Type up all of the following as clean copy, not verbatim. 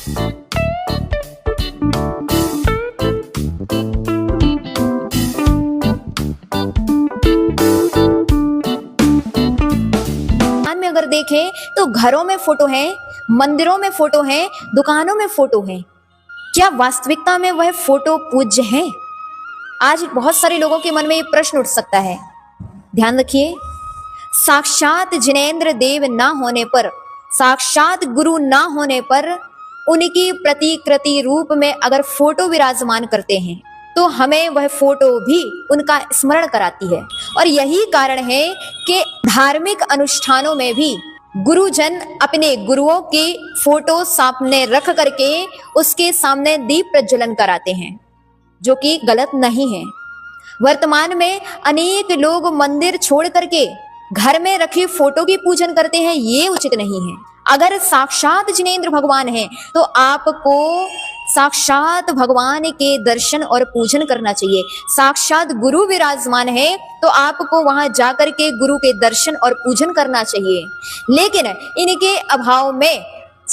में अगर देखें तो घरों में फोटो है, मंदिरों में फोटो है, दुकानों में फोटो है। क्या वास्तविकता में वह फोटो पूज्य है? आज बहुत सारे लोगों के मन में ये प्रश्न उठ सकता है। ध्यान रखिए, साक्षात जिनेंद्र देव ना होने पर, साक्षात गुरु ना होने पर उनकी प्रतिकृति रूप में अगर फोटो विराजमान करते हैं तो हमें वह फोटो भी उनका स्मरण कराती है। और यही कारण है कि धार्मिक अनुष्ठानों में भी गुरुजन अपने गुरुओं की फोटो सामने रख करके उसके सामने दीप प्रज्वलन कराते हैं, जो कि गलत नहीं है। वर्तमान में अनेक लोग मंदिर छोड़ करके घर में रखी फोटो की पूजन करते हैं, ये उचित नहीं है। अगर साक्षात जिनेंद्र भगवान है तो आपको साक्षात भगवान के दर्शन और पूजन करना चाहिए। साक्षात गुरु विराजमान है तो आपको वहां जाकर के गुरु के दर्शन और पूजन करना चाहिए। लेकिन इनके अभाव में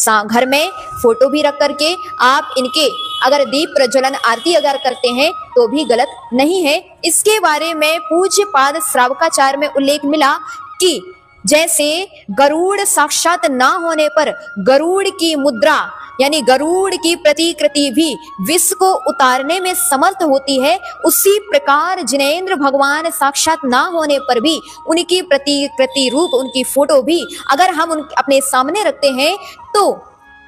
घर में फोटो भी रख करके आप इनके अगर दीप प्रज्वलन आरती अगर करते हैं तो भी गलत नहीं है। इसके बारे में पूज्य पाद श्रावकाचार्य में उल्लेख मिला कि जैसे गरुड़ साक्षात ना होने पर गरुड़ की मुद्रा यानी गरुड़ की प्रतिकृति भी विश्व को उतारने में समर्थ होती है, उसी प्रकार जिनेंद्र भगवान साक्षात ना होने पर भी उनकी प्रतिकृति रूप उनकी फोटो भी अगर हम अपने सामने रखते हैं तो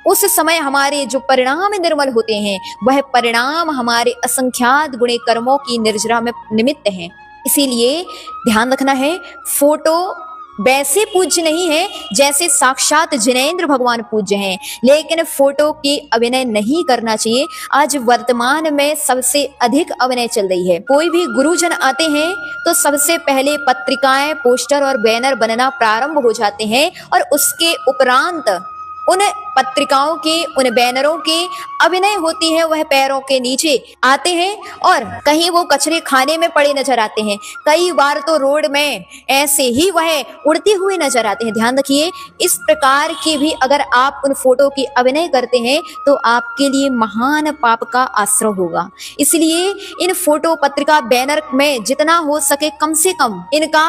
उस समय हमारे जो परिणाम निर्मल होते हैं वह परिणाम हमारे असंख्यात गुणे कर्मों की निर्जरा में निमित्त हैं। इसीलिए ध्यान रखना है, फोटो वैसे पूज्य नहीं है जैसे साक्षात जिनेंद्र भगवान पूज्य हैं, लेकिन फोटो की अभिनय नहीं करना चाहिए। आज वर्तमान में सबसे अधिक अभिनय चल रही है। कोई भी गुरुजन आते हैं तो सबसे पहले पत्रिकाएं, पोस्टर और बैनर बनना प्रारंभ हो जाते हैं और उसके उपरांत उन पत्रिकाओं के, उन बैनरों के अभिनय होती है। वह पैरों के नीचे आते हैं और कहीं वो कचरे खाने में पड़े नजर आते हैं, कई बार तो रोड में ऐसे ही वह उड़ते हुए नजर आते हैं। ध्यान रखिए, इस प्रकार की भी अगर आप उन फोटो की अभिनय करते हैं तो आपके लिए महान पाप का आश्रय होगा। इसलिए इन फोटो, पत्रिका, बैनर में जितना हो सके कम से कम इनका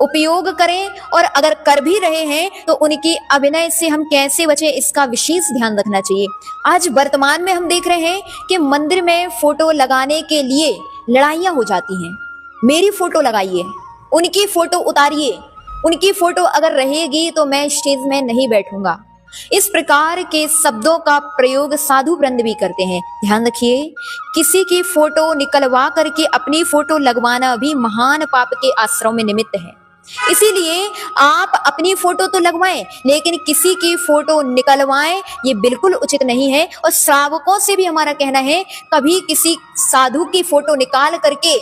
उपयोग करें, और अगर कर भी रहे हैं तो उनकी अभिनय से हम कैसे बचें इसका विशेष ध्यान रखना चाहिए। आज वर्तमान में हम देख रहे हैं कि मंदिर में फोटो लगाने के लिए लड़ाइयां हो जाती हैं। मेरी फोटो लगाइए, उनकी फोटो उतारिए, उनकी फोटो अगर रहेगी तो मैं स्टेज में नहीं बैठूंगा। इस प्रकार के शब्दों का प्रयोग साधु वृंद भी करते हैं। ध्यान रखिए, किसी की फोटो निकलवा करके अपनी फोटो लगवाना भी महान पाप के आश्रम में निमित्त है। इसीलिए आप अपनी फोटो तो लगवाएं, लेकिन किसी की फोटो निकलवाएं ये बिल्कुल उचित नहीं है। और श्रावकों से भी हमारा कहना है, कभी किसी साधु की फोटो निकाल करके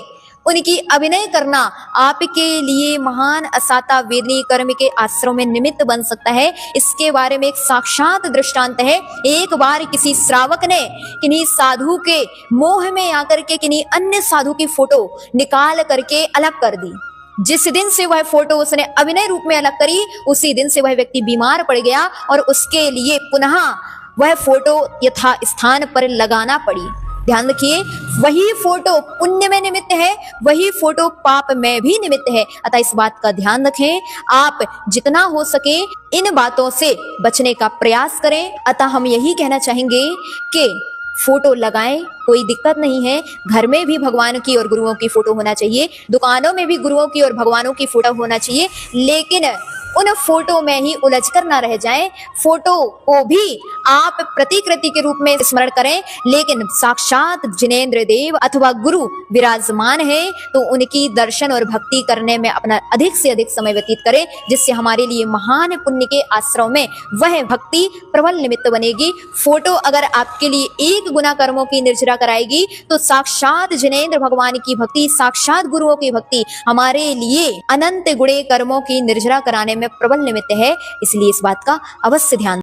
उनकी अभिनय करना आपके लिए महान असाता वेदनीय कर्म के आश्रम में निमित्त बन सकता है। इसके बारे में एक साक्षात दृष्टांत है। एक बार किसी श्रावक ने किन्हीं साधु के मोह में आकर के किन्हीं अन्य साधु की फोटो निकाल करके अलग कर दी। जिस दिन से वह फोटो उसने अभिनय रूप में अलग करी, उसी दिन से वह व्यक्ति बीमार पड़ गया और उसके लिए पुनः वह फोटो यथा स्थान पर लगाना पड़ी। ध्यान रखिए, वही फोटो पुण्य में निमित्त है, वही फोटो पाप में भी निमित्त है। अतः इस बात का ध्यान रखें, आप जितना हो सके इन बातों से बचने का प्रयास करें। अतः हम यही कहना चाहेंगे कि फोटो लगाएं, कोई दिक्कत नहीं है। घर में भी भगवान की और गुरुओं की फोटो होना चाहिए, दुकानों में भी गुरुओं की और भगवानों की फोटो होना चाहिए, लेकिन उन फोटो में ही उलझ कर ना रह जाएं। फोटो को भी आप प्रतिकृति के रूप में स्मरण करें, लेकिन साक्षात जिनेंद्र देव अथवा गुरु विराजमान है तो उनकी दर्शन और भक्ति करने में अपना अधिक से अधिक समय व्यतीत करें, जिससे हमारे लिए महान पुण्य के आश्रम में वह भक्ति प्रबल निमित्त बनेगी। फोटो अगर आपके लिए एक गुना कर्मों की निर्जरा कराएगी तो साक्षात जिनेंद्र भगवान की भक्ति, साक्षात गुरुओं की भक्ति हमारे लिए अनंत गुणे कर्मों की निर्जरा कराने में प्रबल निमित्त है। इसलिए इस बात का अवश्य ध्यान